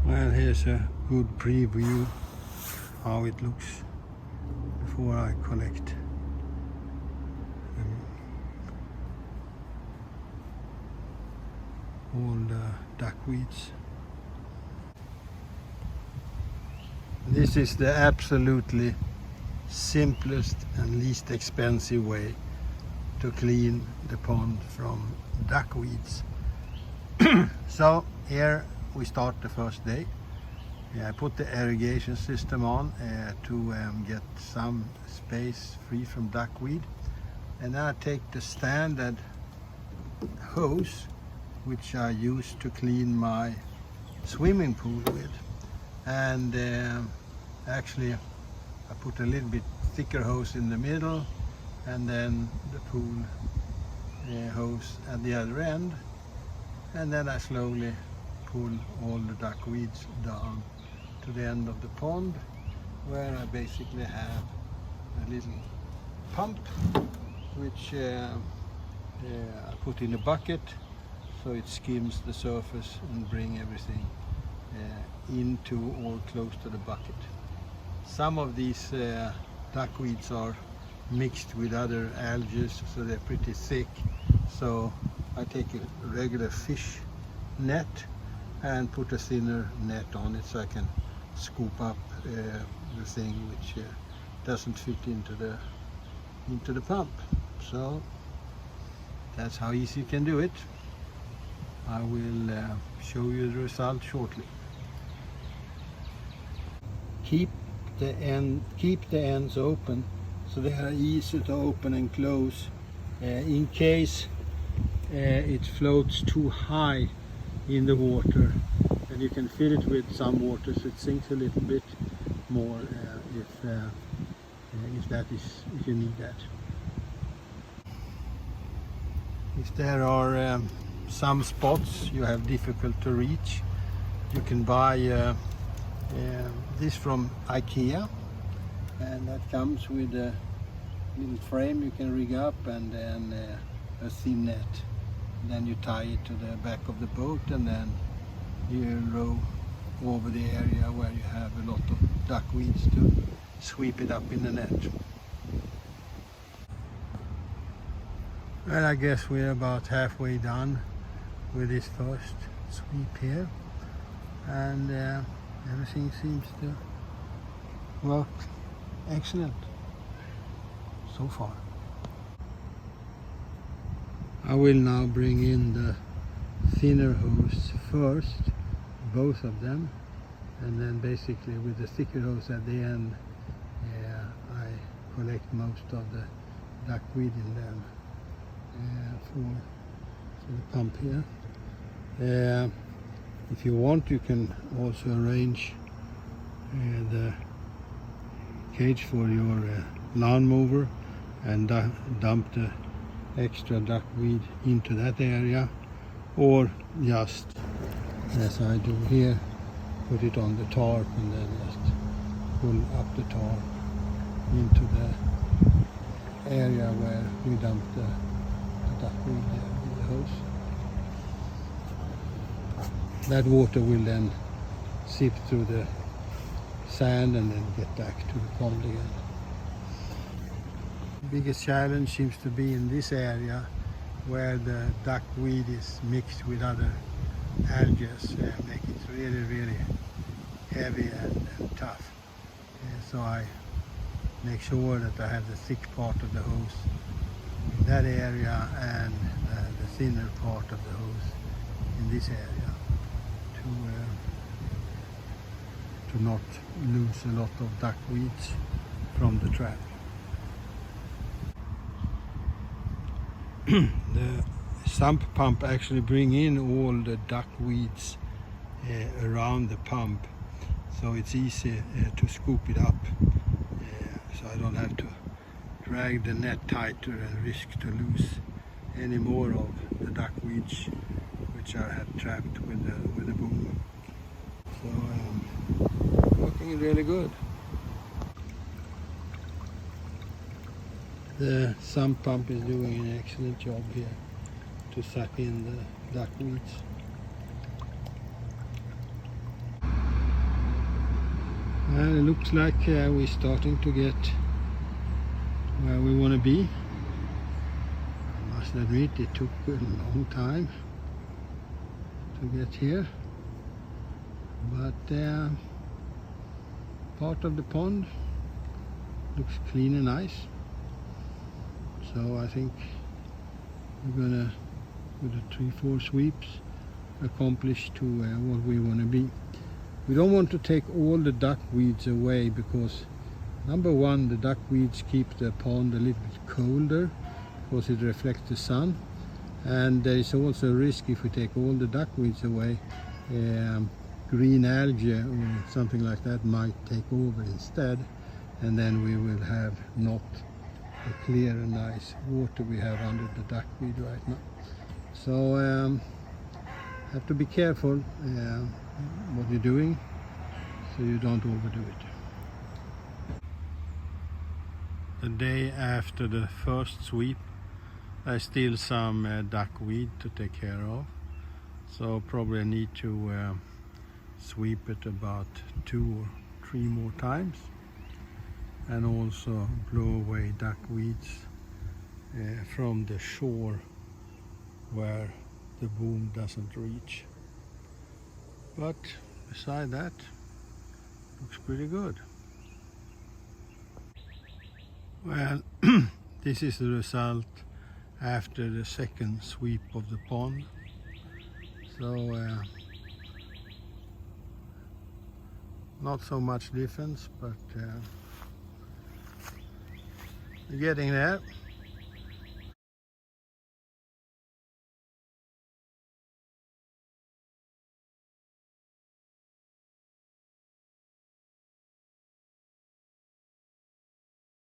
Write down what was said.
Well, here's a good preview how it looks before I collect all the duckweeds. This is the absolutely simplest and least expensive way to clean the pond from duckweeds. So here we start the first day. I put the irrigation system on to get some space free from duckweed, and then I take the standard hose which I use to clean my swimming pool with, and actually I put a little bit thicker hose in the middle and then the pool hose at the other end, and then I slowly pull all the duckweeds down to the end of the pond, where I basically have a little pump which I put in a bucket so it skims the surface and bring everything into or close to the bucket. Some of these duckweeds are mixed with other algae, so they're pretty thick, so I take a regular fish net and put a thinner net on it so I can scoop up the thing which doesn't fit into the pump. So that's how easy you can do it. I will show you the result shortly. Keep the ends open so they are easy to open and close in case it floats too high in the water, and you can fill it with some water so it sinks a little bit more if you need that. If there are some spots you have difficult to reach, you can buy this from IKEA, and that comes with a little frame you can rig up, and then a thin net. Then you tie it to the back of the boat, and then you row over the area where you have a lot of duckweeds to sweep it up in the net. Well, I guess we're about halfway done with this first sweep here, and everything seems to work excellent so far. I will now bring in the thinner hose first, both of them, and then basically with the thicker hose at the end I collect most of the duckweed in them for the pump here. If you want, you can also arrange the cage for your lawn mower and dump the extra duckweed into that area, or just as I do here, put it on the tarp and then just pull up the tarp into the area where we dump the duckweed with the hose. That water will then seep through the sand and then get back to the pond again. The biggest challenge seems to be in this area where the duckweed is mixed with other algae, make it really heavy and tough. So I make sure that I have the thick part of the hose in that area and the thinner part of the hose in this area to not lose a lot of duckweeds from the trap. The sump pump actually bring in all the duckweeds around the pump, so it's easy to scoop it up, so I don't have to drag the net tighter and risk to lose any more of the duckweeds which I had trapped with the boom. So working really good. The sump pump is doing an excellent job here to suck in the duckweeds. And it looks like we're starting to get where we want to be. I must admit it took a long time to get here, but part of the pond looks clean and nice, so I think we're gonna, with the 3-4 sweeps, accomplish to what we want to be. We don't want to take all the duckweeds away because, number one, the duckweeds keep the pond a little bit colder because it reflects the sun, and there is also a risk if we take all the duckweeds away, green algae or something like that might take over instead, and then we will have not the clear and nice water we have under the duckweed right now. So have to be careful what you're doing so you don't overdo it. The day after the first sweep, there's still some duckweed to take care of, so probably I need to sweep it about 2 or 3 more times, and also blow away duckweeds from the shore where the boom doesn't reach. But beside that, looks pretty good. Well, this is the result after the second sweep of the pond. So not so much difference, but we're getting there.